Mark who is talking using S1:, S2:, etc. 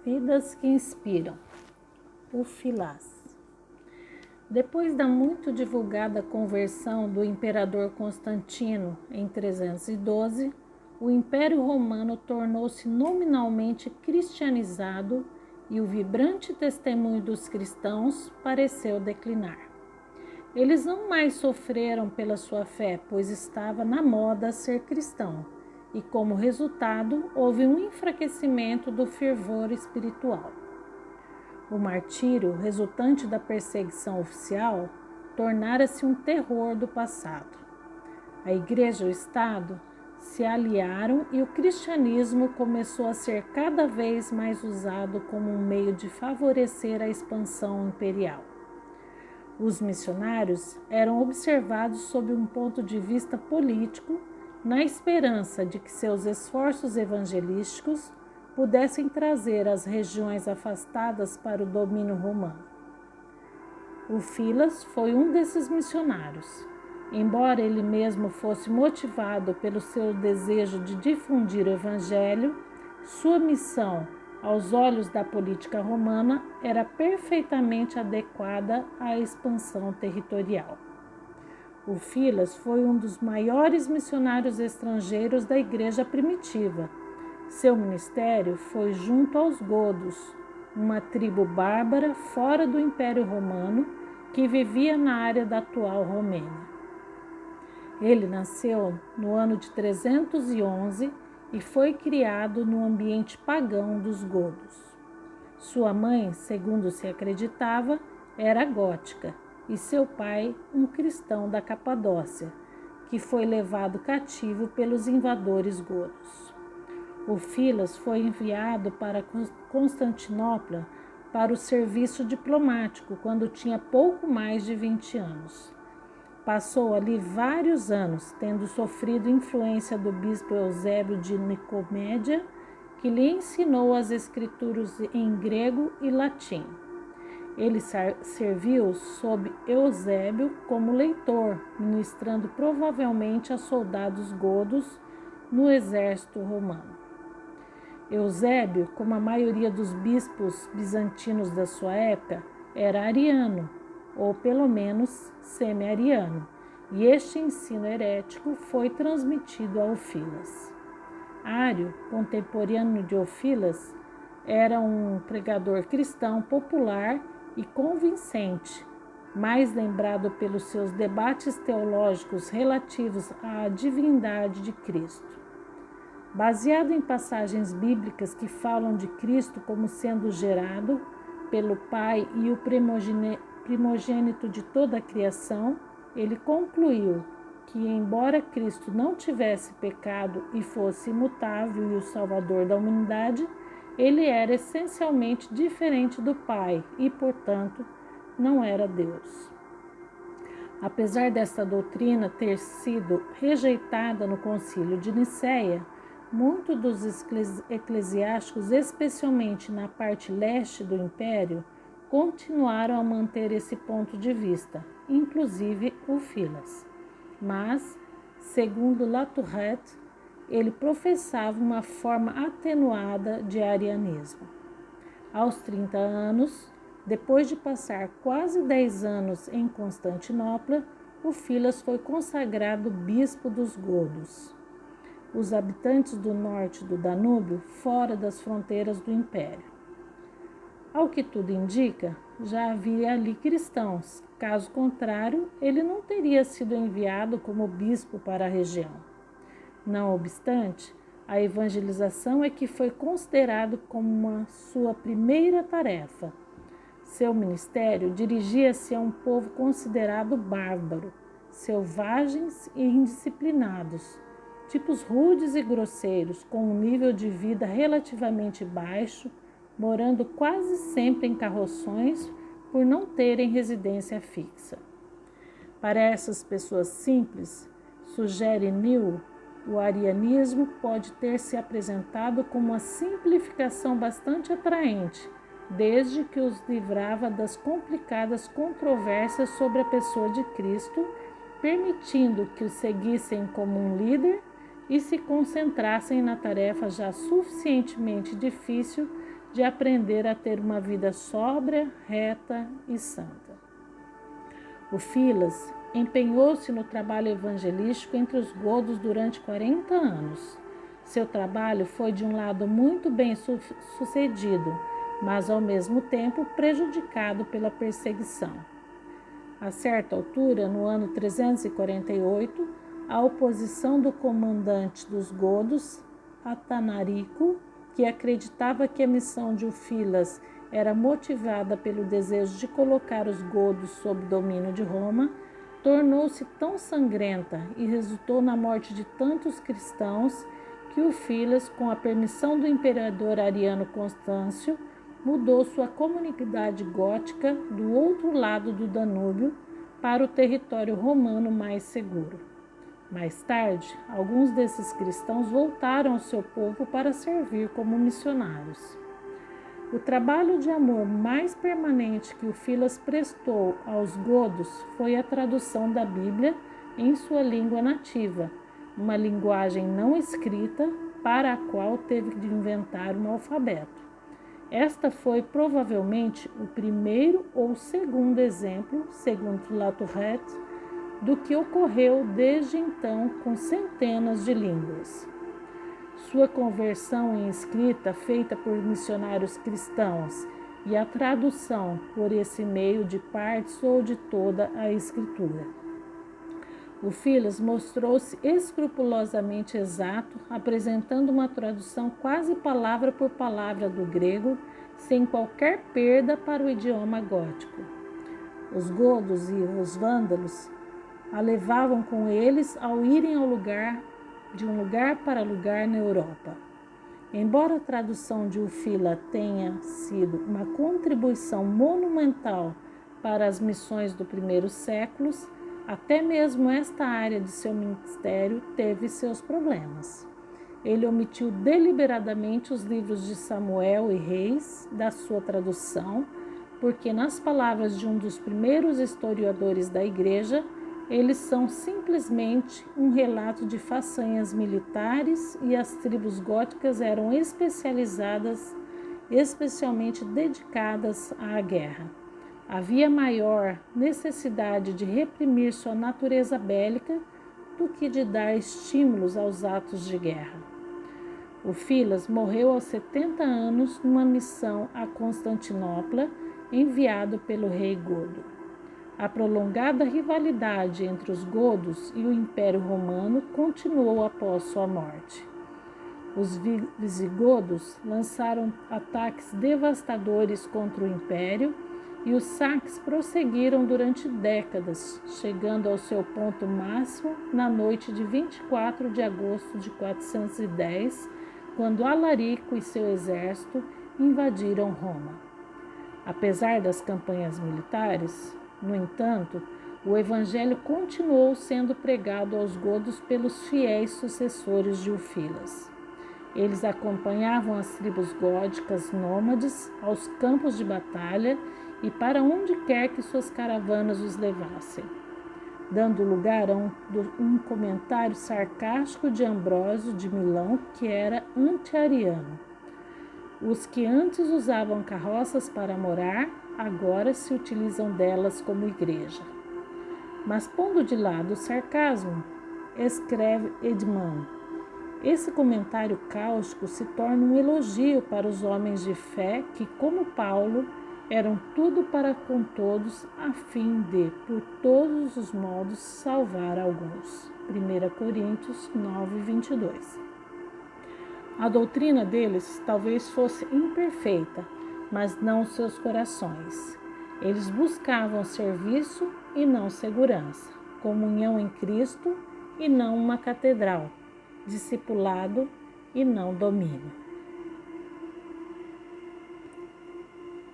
S1: Vidas que inspiram. O Filas. Depois da muito divulgada conversão do imperador Constantino em 312, o Império Romano tornou-se nominalmente cristianizado e o vibrante testemunho dos cristãos pareceu declinar. Eles não mais sofreram pela sua fé, pois estava na moda ser cristão, e como resultado houve um enfraquecimento do fervor espiritual. O martírio, resultante da perseguição oficial, tornara-se um terror do passado. A Igreja e o Estado se aliaram e o cristianismo começou a ser cada vez mais usado como um meio de favorecer a expansão imperial. Os missionários eram observados sob um ponto de vista político, na esperança de que seus esforços evangelísticos pudessem trazer as regiões afastadas para o domínio romano. O Filas foi um desses missionários. Embora ele mesmo fosse motivado pelo seu desejo de difundir o evangelho, sua missão, aos olhos da política romana, era perfeitamente adequada à expansão territorial. O Filas foi um dos maiores missionários estrangeiros da Igreja primitiva. Seu ministério foi junto aos godos, uma tribo bárbara fora do Império Romano que vivia na área da atual Romênia. Ele nasceu no ano de 311 e foi criado no ambiente pagão dos godos. Sua mãe, segundo se acreditava, era gótica e seu pai um cristão da Capadócia, que foi levado cativo pelos invasores godos. O Filas foi enviado para Constantinopla para o serviço diplomático quando tinha pouco mais de 20 anos. Passou ali vários anos, tendo sofrido influência do bispo Eusébio de Nicomédia, que lhe ensinou as escrituras em grego e latim. Ele serviu sob Eusébio como leitor, ministrando provavelmente a soldados godos no exército romano. Eusébio, como a maioria dos bispos bizantinos da sua época, era ariano, ou pelo menos semi-ariano, e este ensino herético foi transmitido a Filas. Ário, contemporâneo de Filas, era um pregador cristão popular e convincente, mais lembrado pelos seus debates teológicos relativos à divindade de Cristo. Baseado em passagens bíblicas que falam de Cristo como sendo gerado pelo Pai e o primogênito de toda a criação, ele concluiu que, embora Cristo não tivesse pecado e fosse imutável e o Salvador da humanidade, ele era essencialmente diferente do Pai e, portanto, não era Deus. Apesar desta doutrina ter sido rejeitada no Concílio de Nicéia, muitos dos eclesiásticos, especialmente na parte leste do Império, continuaram a manter esse ponto de vista, inclusive o Filas. Mas, segundo Latourette, ele professava uma forma atenuada de arianismo. Aos 30 anos, depois de passar quase 10 anos em Constantinopla, o Filas foi consagrado bispo dos godos, os habitantes do norte do Danúbio, fora das fronteiras do Império. Ao que tudo indica, já havia ali cristãos, caso contrário, ele não teria sido enviado como bispo para a região. Não obstante, a evangelização é que foi considerado como uma sua primeira tarefa. Seu ministério dirigia-se a um povo considerado bárbaro, selvagens e indisciplinados, tipos rudes e grosseiros, com um nível de vida relativamente baixo, morando quase sempre em carroções por não terem residência fixa. Para essas pessoas simples, sugere New, o arianismo pode ter se apresentado como uma simplificação bastante atraente, desde que os livrava das complicadas controvérsias sobre a pessoa de Cristo, permitindo que o seguissem como um líder e se concentrassem na tarefa já suficientemente difícil de aprender a ter uma vida sóbria, reta e santa. O Filas empenhou-se no trabalho evangelístico entre os godos durante 40 anos. Seu trabalho foi de um lado muito bem sucedido, mas ao mesmo tempo prejudicado pela perseguição. A certa altura, no ano 348, a oposição do comandante dos godos, Atanarico, que acreditava que a missão de Filas era motivada pelo desejo de colocar os godos sob domínio de Roma, tornou-se tão sangrenta e resultou na morte de tantos cristãos que o Filas, com a permissão do imperador Ariano Constâncio, mudou sua comunidade gótica do outro lado do Danúbio para o território romano mais seguro. Mais tarde, alguns desses cristãos voltaram ao seu povo para servir como missionários. O trabalho de amor mais permanente que o Filas prestou aos godos foi a tradução da Bíblia em sua língua nativa, uma linguagem não escrita para a qual teve de inventar um alfabeto. Esta foi provavelmente o primeiro ou segundo exemplo, segundo Latourette, do que ocorreu desde então com centenas de línguas. Sua conversão em escrita, feita por missionários cristãos, e a tradução por esse meio de partes ou de toda a escritura. O Filas mostrou-se escrupulosamente exato, apresentando uma tradução quase palavra por palavra do grego, sem qualquer perda para o idioma gótico. Os godos e os vândalos a levavam com eles ao irem de um lugar para lugar na Europa. Embora a tradução de Ufila tenha sido uma contribuição monumental para as missões dos primeiros séculos, até mesmo esta área de seu ministério teve seus problemas. Ele omitiu deliberadamente os livros de Samuel e Reis da sua tradução, porque, nas palavras de um dos primeiros historiadores da Igreja, eles são simplesmente um relato de façanhas militares e as tribos góticas eram especialmente dedicadas à guerra. Havia maior necessidade de reprimir sua natureza bélica do que de dar estímulos aos atos de guerra. O Filas morreu aos 70 anos numa missão a Constantinopla, enviado pelo rei Godo. A prolongada rivalidade entre os godos e o Império Romano continuou após sua morte. Os visigodos lançaram ataques devastadores contra o Império e os saques prosseguiram durante décadas, chegando ao seu ponto máximo na noite de 24 de agosto de 410, quando Alarico e seu exército invadiram Roma. Apesar das campanhas militares, no entanto, o evangelho continuou sendo pregado aos godos pelos fiéis sucessores de Ufilas. Eles acompanhavam as tribos góticas nômades aos campos de batalha e para onde quer que suas caravanas os levassem, dando lugar a um comentário sarcástico de Ambrósio de Milão, que era anti-ariano. Os que antes usavam carroças para morar, agora se utilizam delas como igreja. Mas pondo de lado o sarcasmo, escreve Edmond, esse comentário cáustico se torna um elogio para os homens de fé que, como Paulo, eram tudo para com todos, a fim de, por todos os modos, salvar alguns. 1 Coríntios 9, 22. A doutrina deles talvez fosse imperfeita, mas não seus corações. Eles buscavam serviço e não segurança, comunhão em Cristo e não uma catedral, discipulado e não domínio.